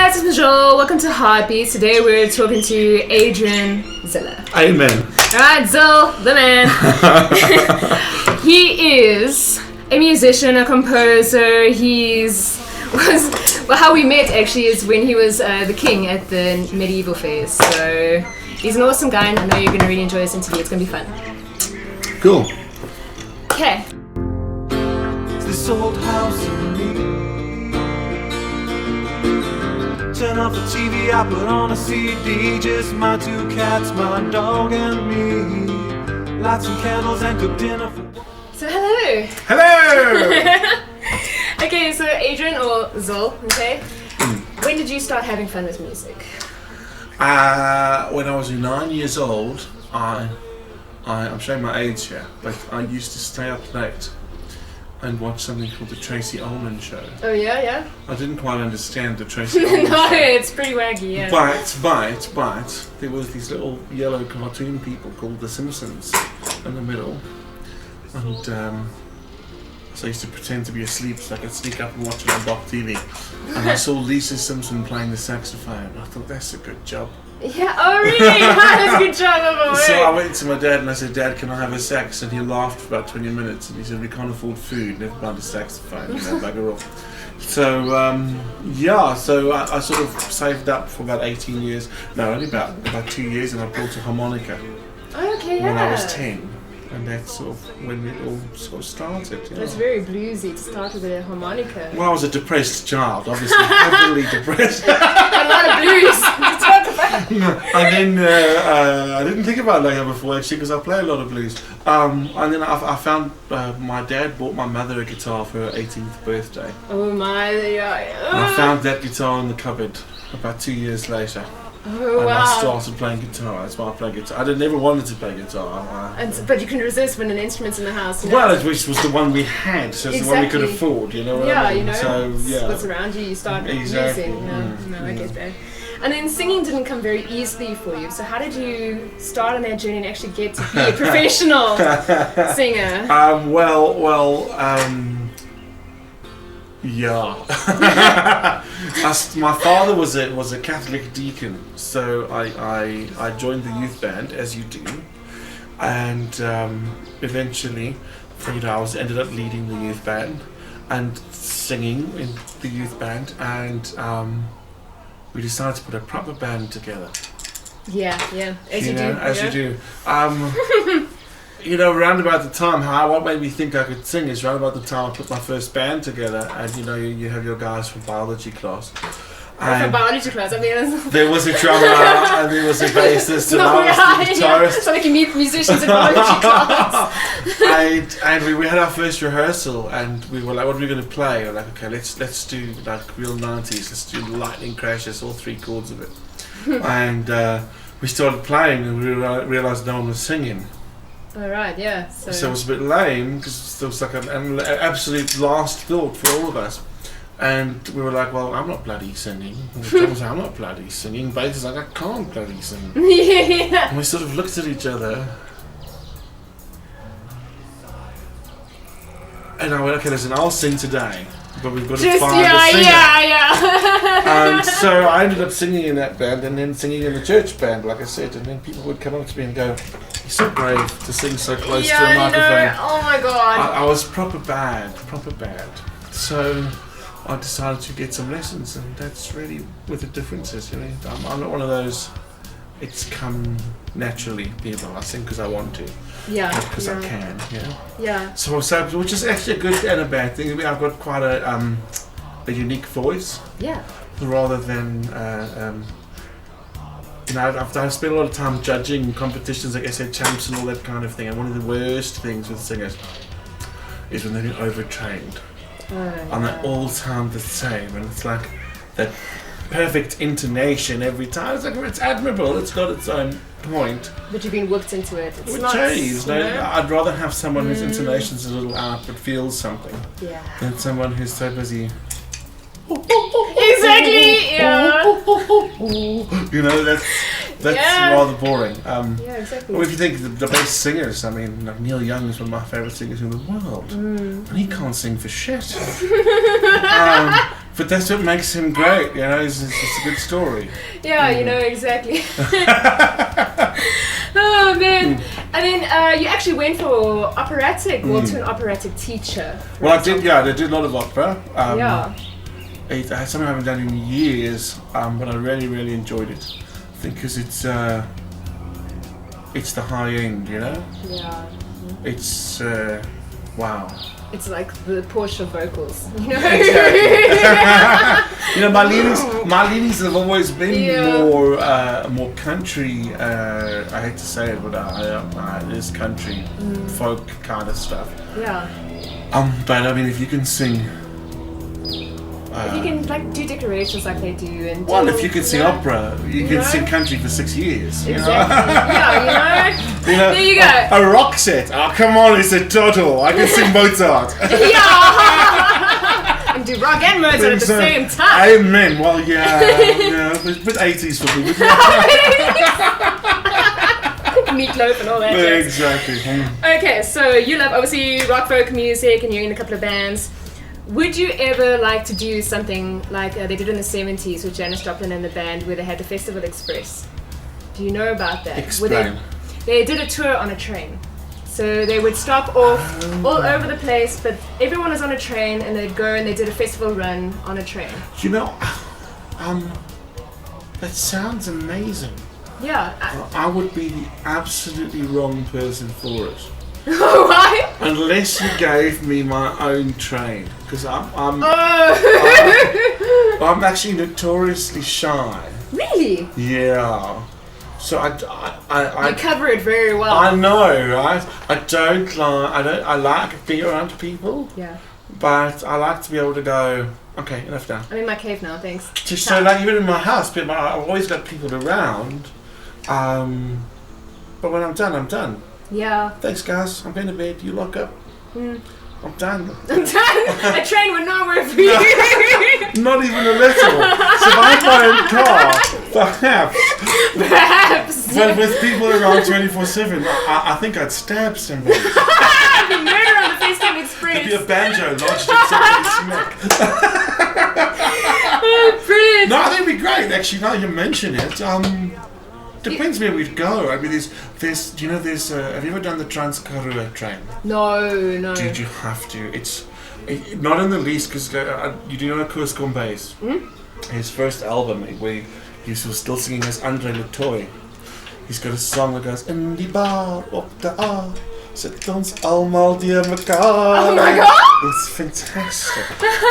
guys, it's Mijaelle. Welcome to Heartbeats. Today we're talking to Adrian Ziller. Amen. Alright, Zill, the man. He is a musician, a composer. How we met actually is when he was the king at the medieval phase. So he's an awesome guy, and I know you're going to really enjoy this interview. It's going to be fun. Cool. Okay. This old house in me. Turn off the TV, I put on a CD. Just my two cats, my dog and me. Light some candles and cook dinner for... So hello. Hello! Okay, so Adrian or Zill, okay? When did you start having fun with music? When I was 9 years old, I'm showing my age here, but I used to stay up late and watch something called the Tracy Ullman Show. Oh yeah? I didn't quite understand the Tracy Ullman No, Show. it's pretty wacky, yeah. But there was these little yellow cartoon people called the Simpsons in the middle, and so I used to pretend to be asleep so I could sneak up and watch it on Barr TV. And I saw Lisa Simpson playing the saxophone. I thought, that's a good job. Yeah, oh really? That's a good job, So I went to my dad and I said, Dad, can I have a sax? And he laughed for about 20 minutes and he said, we can't afford food, never mind a saxophone, bugger off. So, so I sort of saved up for about 18 years. No, only about 2 years, and I bought a harmonica Okay, when I was 10. And that's sort of when it all sort of started. It's very bluesy to start with a harmonica. Well, I was a depressed child, obviously heavily depressed. A lot of blues to talk about. And then I didn't think about it like that before actually, because I play a lot of blues. And then I found my dad bought my mother a guitar for her 18th birthday. Oh my, yeah. And I found that guitar in the cupboard about 2 years later. Oh and wow. I started playing guitar. That's why I play guitar. I never wanted to play guitar. But you couldn't resist when an instrument's in the house. You know? Well, which was the one we had, so it's the one we could afford, you know what I mean? You know, so, yeah. what's around you start Exactly. using. No, I get that. And then singing didn't come very easily for you, so how did you start on that journey and actually get to be a professional singer? Yeah. My father was a Catholic deacon, so I joined the youth band, as you do, and eventually, I ended up leading the youth band and singing in the youth band, and we decided to put a proper band together. Yeah, as you do. Around about the time, what made me think I could sing is around about the time I put my first band together, and you have your guys from biology class. From biology class, I mean, there was a drummer and there was a bassist and I was the guitarist. It's like you meet musicians in biology class. and we had our first rehearsal, and we were like, what are we going to play? We're like, okay, let's do like real 90s. Let's do Lightning Crashes, all 3 chords of it. And we started playing, and we realized no one was singing. Alright, yeah. So it was a bit lame, because there was like an absolute last thought for all of us. And we were like, well, I'm not bloody singing. And the drummer said, I'm not bloody singing. Bass is like, I can't bloody sing. Yeah. And we sort of looked at each other. And I went, okay, listen, I'll sing today. But we've got to find a singer. And so I ended up singing in that band, and then singing in the church band, like I said. And then people would come up to me and go, you're so brave to sing so close to a microphone. Oh my god. I was proper bad. So I decided to get some lessons, and that's really where the difference is. I'm not one of those, it's come naturally people. I sing because I want to. Yeah. Not because I can, Yeah. So which is actually a good and a bad thing. I mean, I've got quite a unique voice. Yeah. Rather than I've spent a lot of time judging competitions like SA Champs and all that kind of thing. And one of the worst things with singers is when they've been overtrained. And they all sound the same, and it's like that perfect intonation every time. It's like, it's admirable, it's got its own point. But you've been whipped into it. It's Which not. is, I'd rather have someone whose intonation's a little out but feels something than someone who's so busy. Exactly, yeah. That's rather boring. Exactly. Well, if you think the best singers, I mean, like Neil Young is one of my favourite singers in the world, and he can't sing for shit. But that's what makes him great, you know. It's a good story. Yeah, you know exactly. Oh man! And then you actually went for operatic, well, to an operatic teacher. Well, I did. Yeah, I did a lot of opera. Yeah. It's something I haven't done in years, but I really enjoyed it. I think because it's the high end, you know. Yeah. It's wow. It's like the Porsche vocals, you know. Exactly. You know, my leanings have always been more country. I hate to say it, but it is country folk kind of stuff. Yeah. But I mean, if you can sing. If you can like do decorations like they do, and if you can sing opera, you can sing country for 6 years. Exactly. Yeah, you know. There you go. A rock set. Oh, come on, it's a total. I can sing Mozart. Yeah. And do rock and Mozart at the same time. Amen. Well, yeah, but 80s for me. Meatloaf and all that. Exactly. Okay, so you love obviously rock folk music, and you're in a couple of bands. Would you ever like to do something like they did in the 70s with Janis Joplin and the band, where they had the Festival Express? Do you know about that? Explain. They did a tour on a train. So they would stop off all over the place, but everyone was on a train, and they'd go and they did a festival run on a train. You know, that sounds amazing. Yeah. I would be the absolutely wrong person for it. Why? Unless you gave me my own train, because I'm actually notoriously shy. Really? Yeah. So I you cover it very well. I know, right? I like being around people. Yeah. But I like to be able to go. Okay, enough now. I'm in my cave now. Thanks. Just so like even in my house, but I've always got people around. But when I'm done, I'm done. Yeah. Thanks, guys. I'm going to bed. You lock up. I'm done. I'm done. A train would not work for you. Not even a little. So if I had my own car, perhaps. But with people around 24/7, I think I'd stab somebody. The murder on the Festival Express. There'd be a banjo lodged in somebody's neck. Oh, brilliant. No, that'd be great. Actually, now you mention it. Depends where we'd go. I mean, there's. Have you ever done the Trans-karoo train? No. Dude, you have to. It's not in the least, because you do know Koos Kombay's. His first album, where he was still singing as Andre Le Toy. He's got a song that goes in die bar op de A. Zet ons allemaal deur mekaar. Oh my god! It's fantastic.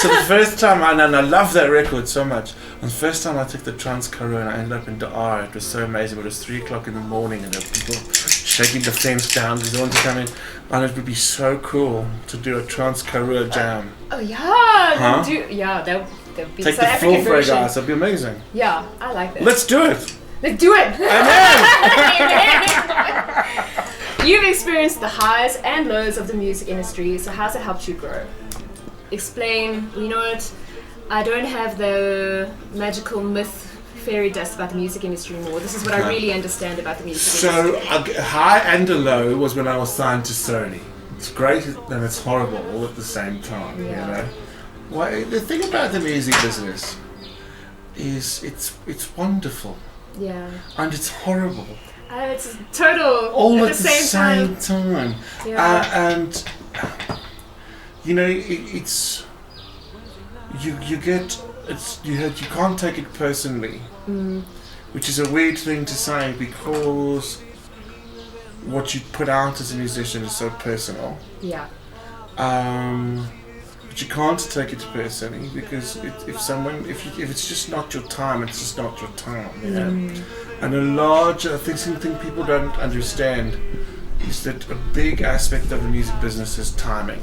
So the first time, and I love that record so much. And the first time I took the Trans-karoo and I ended up in DR, it was so amazing. It was 3 o'clock in the morning and there were people shaking the fence down because they wanted to come in. And it would be so cool to do a Trans-karoo jam. Oh yeah! Huh? That would be Take South the floor African for it, version. guys. That'd be amazing. Yeah, I like that. Let's do it. Let's do it! Amen. You've experienced the highs and lows of the music industry, so how's it helped you grow? Explain. You know what? I don't have the magical myth fairy dust about the music industry anymore. This is what I really understand about the music industry. So, a high and a low was when I was signed to Sony. It's great and it's horrible all at the same time, you know? Well, the thing about the music business is it's wonderful. Yeah. And it's horrible. It's total all at the same time. Yeah. And you know, it's you can't take it personally, which is a weird thing to say because what you put out as a musician is so personal. Yeah. But you can't take it personally because if it's just not your time, it's just not your time. You know? And I think something people don't understand is that a big aspect of the music business is timing.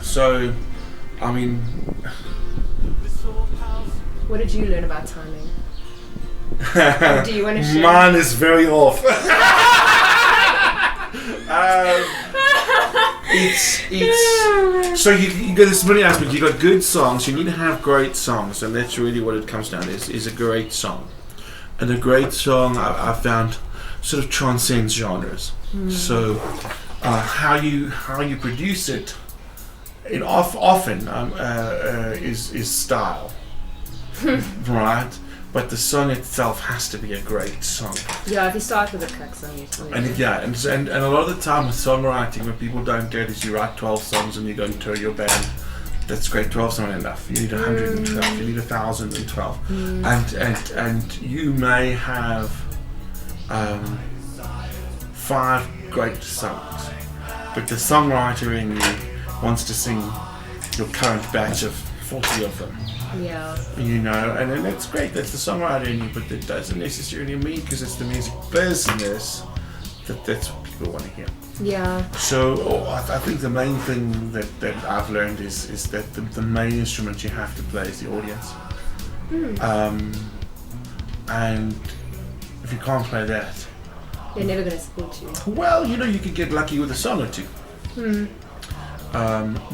So, I mean, what did you learn about timing? Do you want to share? Mine is very off. So you got this many aspects. You got good songs. You need to have great songs, and that's really what it comes down to. Is a great song, and a great song I found sort of transcends genres. So how you produce it often is style, right? But the song itself has to be a great song. Yeah, if you start with a crack song, you And a lot of the time with songwriting, what people don't get is you write 12 songs and you go and tour your band. That's great. 12's not enough. You need 112. You need 1,012. And you may have 5 great songs, but the songwriter in you wants to sing your current batch of 40 of them. Yeah. You know, and that's great. That's the songwriter in you, but that doesn't necessarily mean, because it's the music business, that's what people want to hear. Yeah. So I think the main thing that I've learned is that the main instrument you have to play is the audience. And if you can't play that, they're never going to support you. well, you know, you could get lucky with a song or two.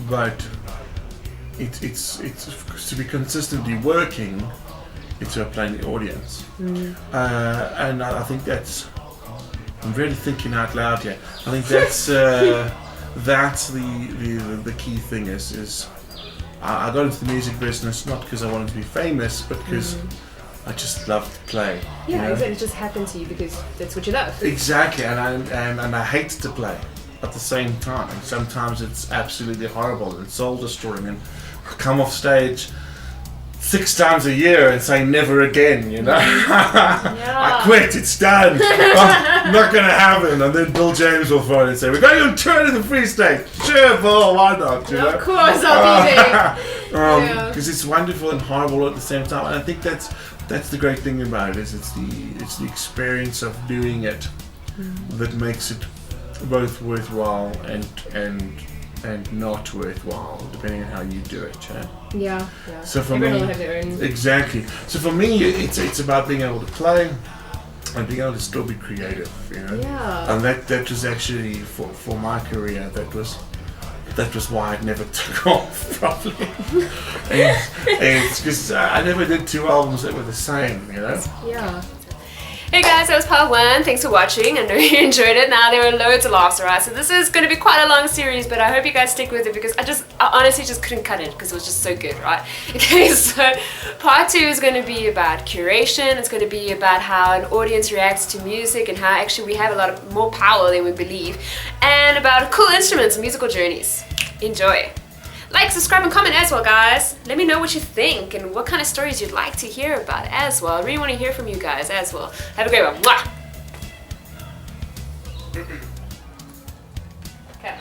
But it's to be consistently working, it's about playing the audience. And I think that's, I'm really thinking out loud here. I think that's the key thing is I got into the music business not because I wanted to be famous, but because I just love to play. Yeah, you know? exactly. It just happened to you because that's what you love. Exactly, and I hate to play at the same time. Sometimes it's absolutely horrible and soul destroying, and I come off stage 6 times a year and say never again, you know. I quit, it's done. Not gonna happen. And then Bill James will phone and say, we're going on tour to the Free State. Sure, Bill, why not? You know? Of course, I'll be there. Because it's wonderful and horrible at the same time. And I think that's the great thing about it, is it's the experience of doing it that makes it both worthwhile and not worthwhile, depending on how you do it. Yeah. So for everyone me, will have their own. exactly. So for me, it's about being able to play and being able to still be creative, you know. Yeah. And that was actually for my career. That was why it never took off properly. and it's because I never did 2 albums that were the same, you know. Yeah. Hey guys, that was part 1. Thanks for watching. I know you enjoyed it. Now there were loads of laughs, alright? So this is going to be quite a long series, but I hope you guys stick with it because I honestly just couldn't cut it because it was just so good, right? Okay, so part 2 is going to be about curation. It's going to be about how an audience reacts to music and how actually we have a lot more power than we believe, and about cool instruments and musical journeys. Enjoy. Like, subscribe, and comment as well, guys. Let me know what you think and what kind of stories you'd like to hear about as well. I really want to hear from you guys as well. Have a great one. Mwah! Okay.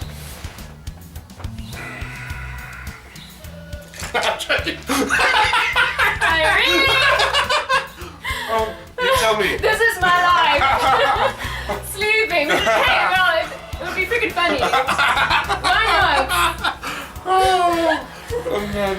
I'm joking. Irene! Oh, you tell me. This is my life. Sleeping. Hey, well, it would be freaking funny. Why not? Oh, no.